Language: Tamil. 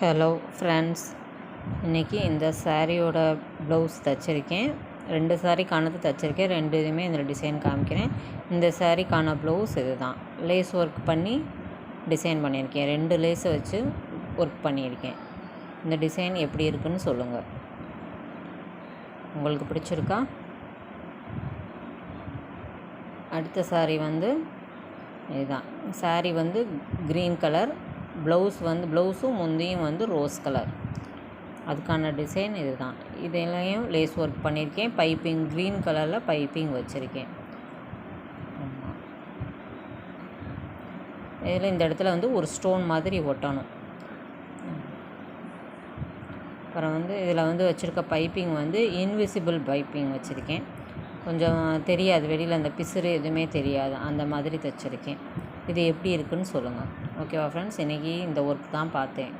ஹலோ ஃப்ரெண்ட்ஸ், இன்றைக்கி இந்த சாரியோட ப்ளவுஸ் தைச்சிருக்கேன். 2 சாரிக்கானது தைச்சிருக்கேன். 2 இதுவுமே இதில் டிசைன் காமிக்கிறேன். இந்த சாரிக்கான ப்ளவுஸ் இது தான். லேஸ் ஒர்க் பண்ணி டிசைன் பண்ணியிருக்கேன். 2 லேஸை வச்சு ஒர்க் பண்ணியிருக்கேன். இந்த டிசைன் எப்படி இருக்குன்னு சொல்லுங்கள். உங்களுக்கு பிடிச்சிருக்கா? அடுத்த சாரி இதுதான். சாரி க்ரீன் கலர், ப்ளவுஸும் முந்தியும் ரோஸ் கலர். அதுக்கான டிசைன் இது தான். இதிலையும் லேஸ் ஒர்க் பண்ணியிருக்கேன். பைப்பிங் க்ரீன் கலரில் பைப்பிங் வச்சுருக்கேன். இதில் இந்த இடத்துல ஒரு ஸ்டோன் மாதிரி ஒட்டணும். அப்புறம் இதில் வச்சுருக்க பைப்பிங் இன்விசிபிள் பைப்பிங் வச்சுருக்கேன். கொஞ்சம் தெரியாது, வெளியில் அந்த பிசுறு எதுவுமே தெரியாது, அந்த மாதிரி தைச்சிருக்கேன். இது எப்படி இருக்குன்னு சொல்லுங்கள். ஓகேவா ஃப்ரெண்ட்ஸ்? இன்றைக்கி இந்த ஒர்க் தான் பார்த்தேன்.